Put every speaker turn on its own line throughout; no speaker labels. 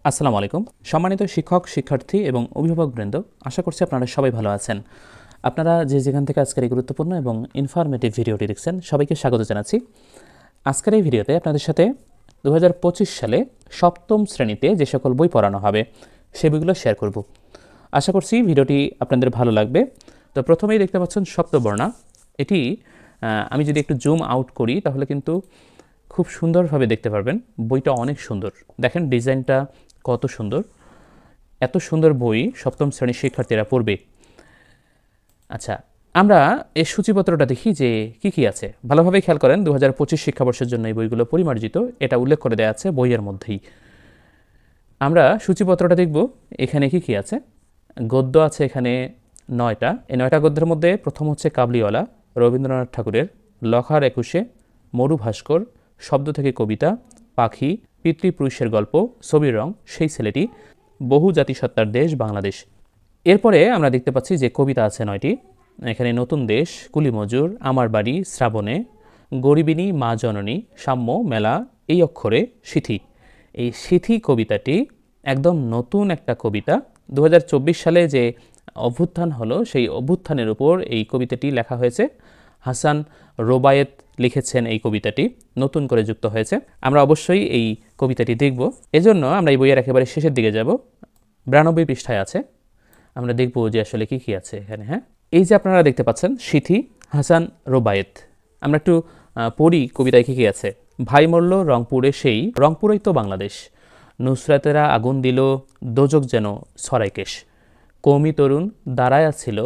আসসালামু আলাইকুম। সম্মানিত শিক্ষক, শিক্ষার্থী এবং অভিভাবকবৃন্দ, আশা করছি আপনারা সবাই ভালো আছেন। আপনারা যে যেখান থেকে আজকের এই গুরুত্বপূর্ণ এবং ইনফরমেটিভ ভিডিওটি দেখছেন, সবাইকে স্বাগত জানাচ্ছি। আজকের এই ভিডিওতে আপনাদের সাথে 2025 সালে সপ্তম শ্রেণীতে যে সকল বই পড়ানো হবে সে বইগুলো শেয়ার করব। আশা করছি ভিডিওটি আপনাদের ভালো লাগবে। তো প্রথমেই দেখতে পাচ্ছেন সপ্তবর্ণা। এটি আমি যদি একটু জুম আউট করি তাহলে কিন্তু খুব সুন্দরভাবে দেখতে পারবেন। বইটা অনেক সুন্দর, দেখেন ডিজাইনটা কত সুন্দর। এত সুন্দর বই সপ্তম শ্রেণীর শিক্ষার্থীরা পড়বে। আচ্ছা, আমরা এই সূচিপত্রটা দেখি যে কি কি আছে। ভালোভাবে খেয়াল করেন, 2025 শিক্ষাবর্ষের জন্য এই বইগুলো পরিমার্জিত, এটা উল্লেখ করে দেওয়া আছে বইয়ের মধ্যেই। আমরা সূচিপত্রটা দেখব, এখানে কি কি আছে। গদ্য আছে এখানে 9টা। এই 9টা গদ্যের মধ্যে প্রথম হচ্ছে কাবলিওয়ালা, রবীন্দ্রনাথ ঠাকুরের, লখার 21, মরু ভাস্কর, শব্দ থেকে কবিতা, পাখি, পিতৃপুরুষের গল্প, ছবির রং, সেই ছেলেটি, বহু জাতিসত্তার দেশ বাংলাদেশ। এরপরে আমরা দেখতে পাচ্ছি যে কবিতা আছে 9টি। এখানে নতুন দেশ, কুলি মজুর, আমার বাড়ি, শ্রাবণে, গরিবিনী, মা জননী, সাম্য, মেলা, এই অক্ষরে, সিথি। এই সিথি কবিতাটি একদম নতুন একটা কবিতা। 2024 সালে যে অভ্যুত্থান হলো সেই অভ্যুত্থানের উপর এই কবিতাটি লেখা হয়েছে। হাসান রোবায়েত লিখেছেন এই কবিতাটি, নতুন করে যুক্ত হয়েছে। আমরা অবশ্যই এই কবিতাটি দেখব, এজন্য আমরা এই বইয়ের একেবারে শেষের দিকে যাব। 92 পৃষ্ঠায় আছে, আমরা দেখব যে আসলে কি কি আছে এখানে। হ্যাঁ, এই যে আপনারা দেখতে পাচ্ছেন সিথি, হাসান রোবায়েত। আমরা একটু পড়ি কবিতায় কি কি আছে। ভাই মরল রংপুরে, সেই রংপুরেই তো বাংলাদেশ, নুসরাতেরা আগুন দিল, দোজক যেন সরাইকেশ, কৌমি তরুণ দাঁড়ায়া ছিল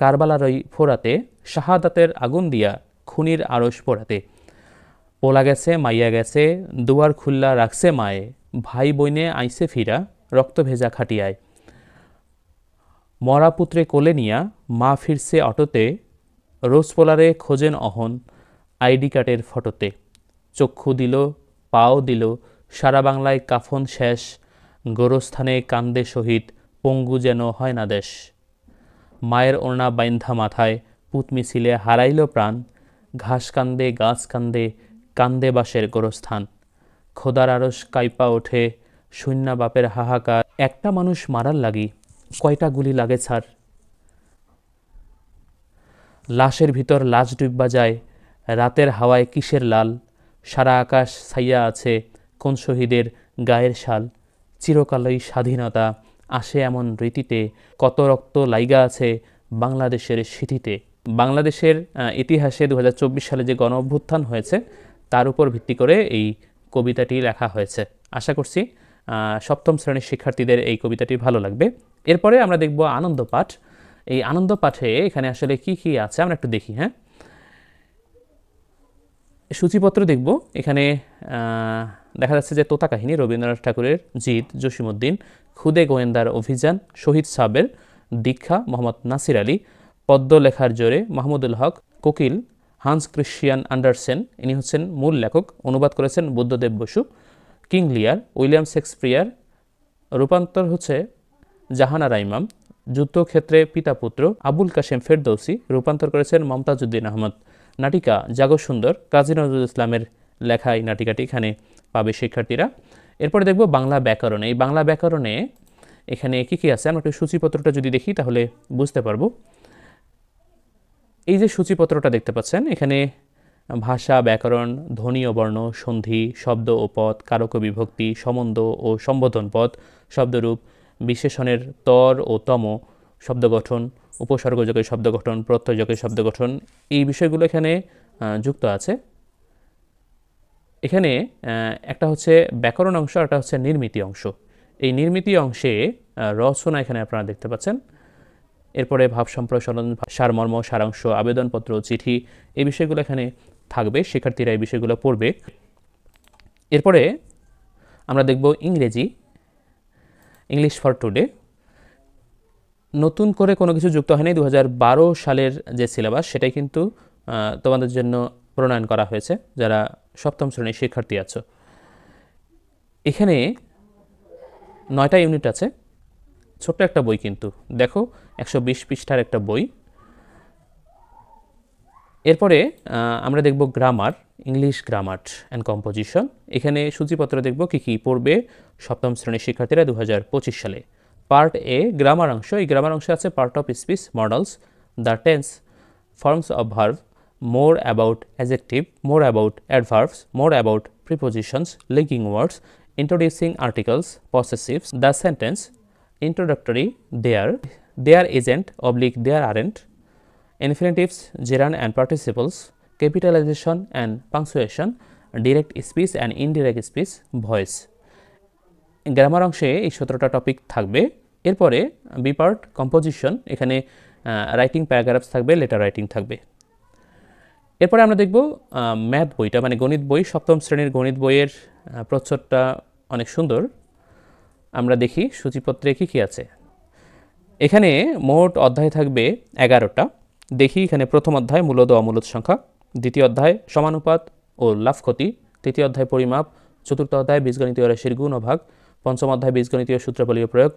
কারবালার ওই ফোরাতে, শাহাদাতের আগুন দিয়া খুনির আড়স পোড়াতে, পোলা গেছে মাইয়া গেছে, দুয়ার খুল্লা রাখছে মায়ে, ভাই বইনে আইসে ফিরা রক্ত ভেজা খাটিয়ায়, মরা পুত্রে কোলে নিয়া মা ফিরছে অটোতে, রোজ পোলারে খোঁজেন অহন আইডি কার্ডের ফটোতে, চক্ষু দিল পাও দিল সারা বাংলায় কাফন শেষ, গোরস্থানে কান্দে শহীদ পঙ্গু যেন হয় না দেশ, মায়ের ওড়না বাইন্ধা মাথায় পুত মিছিলে হারাইল প্রাণ, ঘাস কান্দে গাছ কান্দে কান্দে বাসের গোরস্থান, খোদার আরস কাইপা ওঠে শূন্য বাপের হাহাকার, একটা মানুষ মারার লাগি কয়টা গুলি লাগে ছাড়, লাশের ভিতর লাশ ডুববা যায়, রাতের হাওয়ায় কিসের লাল, সারা আকাশ ছাইয়া আছে কোন শহীদের গায়ের শাল, চিরকালই স্বাধীনতা আসে এমন রীতিতে, কত রক্ত লাইগা আছে বাংলাদেশের সিথিতে। বাংলাদেশের ইতিহাসে 2024 সালে যে গণ অভ্যুত্থান হয়েছে তার উপর ভিত্তি করে এই কবিতাটি লেখা হয়েছে। আশা করছি সপ্তম শ্রেণীর শিক্ষার্থীদের এই কবিতাটি ভালো লাগবে। এরপরে আমরা দেখব আনন্দ পাঠ। এই আনন্দ পাঠে এখানে আসলে কি কি আছে আমরা একটু দেখি। হ্যাঁ, সূচিপত্র দেখব। এখানে দেখা যাচ্ছে যে তোতা কাহিনী, রবীন্দ্রনাথ ঠাকুরের, জিদ, জসিমউদ্দিন, খুদে গোয়েন্দার অভিযান, শহীদ সাবের, দীক্ষা, মোহাম্মদ নাসির আলী, পদ্ম লেখার জোরে, মাহমুদুল হক, কোকিল, হান্স ক্রিশ্চিয়ান আন্ডারসেন, ইনি হচ্ছেন মূল লেখক, অনুবাদ করেছেন বুদ্ধদেব বসু, কিং লিয়ার, উইলিয়াম শেক্সপিয়ার, রূপান্তর হচ্ছে জাহানারা ইমাম, যুদ্ধক্ষেত্রে পিতা পুত্র, আবুল কাশেম ফেরদৌসি, রূপান্তর করেছেন মমতাজউদ্দিন আহমদ, নাটিকা জাগো সুন্দর, কাজী নজরুল ইসলামের লেখা এই নাটিকাটি এখানে পাবে শিক্ষার্থীরা। এরপরে দেখব বাংলা ব্যাকরণ। এই বাংলা ব্যাকরণে এখানে কি কি আছে আমরা একটু সূচিপত্রটা যদি দেখি তাহলে বুঝতে পারবো। এই যে সূচিপত্রটা দেখতে পাচ্ছেন, এখানে ভাষা, ব্যাকরণ, ধ্বনি ও বর্ণ, সন্ধি, শব্দ ও পদ, কারক ও বিভক্তি, সম্বন্ধ ও সম্বোধন পদ, শব্দরূপ, বিশেষণের তর ও তম, শব্দ গঠন, উপসর্গযোগের শব্দ গঠন, প্রত্যয়যোগের শব্দ গঠন, এই বিষয়গুলো এখানে যুক্ত আছে। এখানে একটা হচ্ছে ব্যাকরণ অংশ আর একটা হচ্ছে নির্মিতি অংশ। এই নির্মিতি অংশে রচনা এখানে আপনারা দেখতে পাচ্ছেন। এরপরে ভাব সম্প্রসারণ, সারমর্ম, সারাংশ, আবেদনপত্র, চিঠি, এই বিষয়গুলো এখানে থাকবে, শিক্ষার্থীরা এই বিষয়গুলো পড়বে। এরপরে আমরা দেখব ইংরেজি, ইংলিশ ফর টুডে। নতুন করে কোনো কিছু যুক্ত হয়নি, 2012 সালের যে সিলেবাস সেটাই কিন্তু তোমাদের জন্য প্রণয়ন করা হয়েছে যারা সপ্তম শ্রেণীর শিক্ষার্থী আছো। এখানে 9টা ইউনিট আছে, ছোট্ট একটা বই কিন্তু দেখো, 120 পৃষ্ঠার একটা বই। এরপরে আমরা দেখব grammar, English grammar and composition. এখানে সূচিপত্র দেখব কী কী পড়বে সপ্তম শ্রেণীর শিক্ষার্থীরা 2025 সালে। পার্ট এ গ্রামার অংশ। এই গ্রামার অংশে আছে part of speech modals, the tense, forms of verb, more about adjective, more about adverbs, more about prepositions, linking words, introducing articles, possessives, the sentence, introductory, there isn't, oblique there aren't, infinitives, gerund and participles, capitalization and punctuation, direct speech and indirect speech, voice. Grammar অংশে এই 17টা topic থাকবে। এরপরে B part composition, এখানে writing paragraphs থাকবে, letter writing থাকবে। এরপরে আমরা দেখব ম্যাথ বইটা, মানে গণিত বই, সপ্তম শ্রেণীর গণিত বইয়ের প্রচ্ছদটা অনেক সুন্দর। আমরা দেখি সূচিপত্রে কী কী আছে। এখানে মোট অধ্যায় থাকবে 11টা। দেখি এখানে প্রথম অধ্যায় মূলদ ও অমূলদ সংখ্যা, দ্বিতীয় অধ্যায় সমানুপাত ও লাভ ক্ষতি, তৃতীয় অধ্যায় পরিমাপ, চতুর্থ অধ্যায় বীজগণিতীয় রাশির গুণ ও ভাগ, পঞ্চম অধ্যায় বীজগণিতীয় সূত্রাবলীয় প্রয়োগ,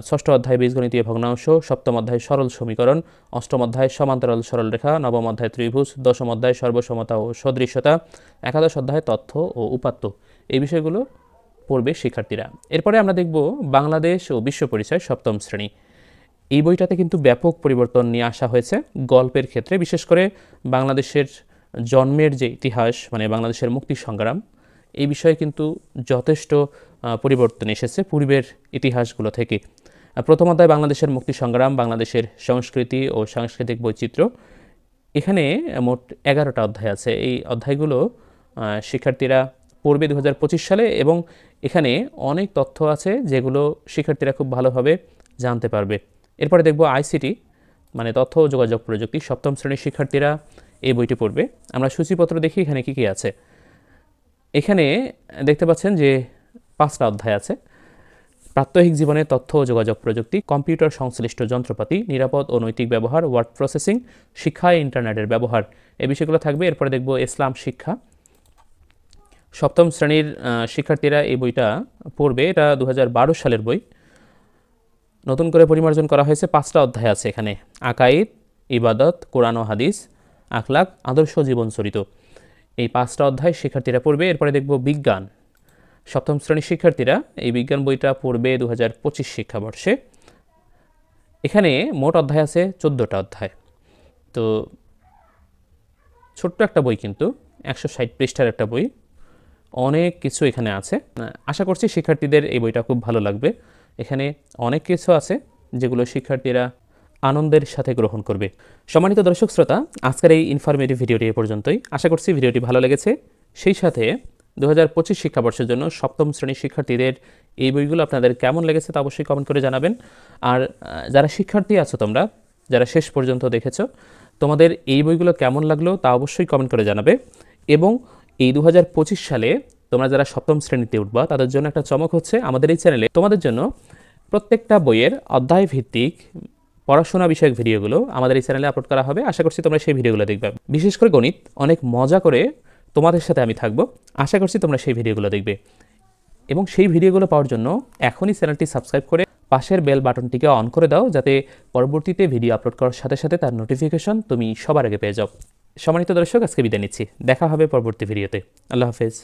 ষষ্ঠ অধ্যায় বীজগণিতীয় ভগ্নাংশ, সপ্তম অধ্যায় সরল সমীকরণ, অষ্টম অধ্যায় সমান্তরাল সরলরেখা, নবম অধ্যায় ত্রিভুজ, দশম অধ্যায় সর্বসমতা ও সদৃশ্যতা, একাদশ অধ্যায় তথ্য ও উপাত্ত। এই বিষয়গুলো পড়বে শিক্ষার্থীরা। এরপরে আমরা দেখব বাংলাদেশ ও বিশ্ব পরিচয় সপ্তম শ্রেণী। এই বইটাতে কিন্তু ব্যাপক পরিবর্তন নিয়ে আসা হয়েছে গল্পের ক্ষেত্রে, বিশেষ করে বাংলাদেশের জন্মের যে ইতিহাস, মানে বাংলাদেশের মুক্তি সংগ্রাম, এই বিষয়ে কিন্তু যথেষ্ট পরিবর্তন এসেছে পূর্বের ইতিহাসগুলো থেকে। প্রথম অধ্যায় বাংলাদেশের মুক্তি সংগ্রাম, বাংলাদেশের সংস্কৃতি ও সাংস্কৃতিক বৈচিত্র্য। এখানে মোট 11টা অধ্যায় আছে। এই অধ্যায়গুলো শিক্ষার্থীরা পড়বে 2025 সালে, এবং এখানে অনেক তথ্য আছে যেগুলো শিক্ষার্থীরা খুব ভালোভাবে জানতে পারবে। এরপরে দেখব আইসিটি, মানে তথ্য ও যোগাযোগ প্রযুক্তি। সপ্তম শ্রেণীর শিক্ষার্থীরা এই বইটি পড়বে। আমরা সূচিপত্র দেখি এখানে কী কী আছে। এখানে দেখতে পাচ্ছেন যে 5টা অধ্যায় আছে। প্রাত্যহিক জীবনে তথ্য ও যোগাযোগ প্রযুক্তি, কম্পিউটার সংশ্লিষ্ট যন্ত্রপাতি, নিরাপদ ও নৈতিক ব্যবহার, ওয়ার্ড প্রসেসিং, শিক্ষায় ইন্টারনেটের ব্যবহার, এই বিষয়গুলো থাকবে। এরপরে দেখব ইসলাম শিক্ষা। সপ্তম শ্রেণীর শিক্ষার্থীরা এই বইটা পড়বে। এটা 2012 সালের বই, নতুন করে পরিমার্জন করা হয়েছে। 5টা অধ্যায় আছে এখানে। আকাইদ, ইবাদত, কোরআন ও হাদিস, আখলাক, আদর্শ জীবন চরিত, এই 5টা অধ্যায় শিক্ষার্থীরা পড়বে। এরপরে দেখব বিজ্ঞান। সপ্তম শ্রেণীর শিক্ষার্থীরা এই বিজ্ঞান বইটা পড়বে 2025 শিক্ষাবর্ষে। এখানে মোট অধ্যায় আছে 14টা অধ্যায়। তো ছোট্ট একটা বই, কিন্তু 160 পৃষ্ঠার একটা বই, অনেক কিছু এখানে আছে। আশা করছি শিক্ষার্থীদের এই বইটা খুব ভালো লাগবে। এখানে অনেক কিছু আছে যেগুলো শিক্ষার্থীরা আনন্দের সাথে গ্রহণ করবে। সম্মানিত দর্শক শ্রোতা, আজকের এই ইনফরমেটিভ ভিডিওটি এ পর্যন্তই। আশা করছি ভিডিওটি ভালো লেগেছে। সেই সাথে 2025 শিক্ষাবর্ষের জন্য সপ্তম শ্রেণীর শিক্ষার্থীদের এই বইগুলো আপনাদের কেমন লেগেছে তা অবশ্যই কমেন্ট করে জানাবেন। আর যারা শিক্ষার্থী আছো তোমরা, যারা শেষ পর্যন্ত দেখেছো, তোমাদের এই বইগুলো কেমন লাগলো তা অবশ্যই কমেন্ট করে জানাবে। এবং এই 2025 সালে তোমরা যারা সপ্তম শ্রেণীতে উঠবা, তাদের জন্য একটা চমক হচ্ছে, আমাদের এই চ্যানেলে তোমাদের জন্য প্রত্যেকটা বইয়ের অধ্যায় ভিত্তিক পড়াশোনা বিষয়ক ভিডিওগুলো আমাদের এই চ্যানেলে আপলোড করা হবে। আশা করছি তোমরা সেই ভিডিওগুলো দেখবে। বিশেষ করে গণিত অনেক মজা করে তোমাদের সাথে আমি থাকবো। আশা করছি তোমরা সেই ভিডিওগুলো দেখবে, এবং সেই ভিডিওগুলো পাওয়ার জন্য এখনই চ্যানেলটি সাবস্ক্রাইব করে পাশের বেল বাটনটিকে অন করে দাও, যাতে পরবর্তীতে ভিডিও আপলোড করার সাথে সাথে তার নোটিফিকেশন তুমি সবার আগে পেয়ে যাও। সম্মানিত দর্শক, আজকে বিদায় নিচ্ছি। দেখা হবে পরবর্তী ভিডিওতে। আল্লাহ হাফেজ।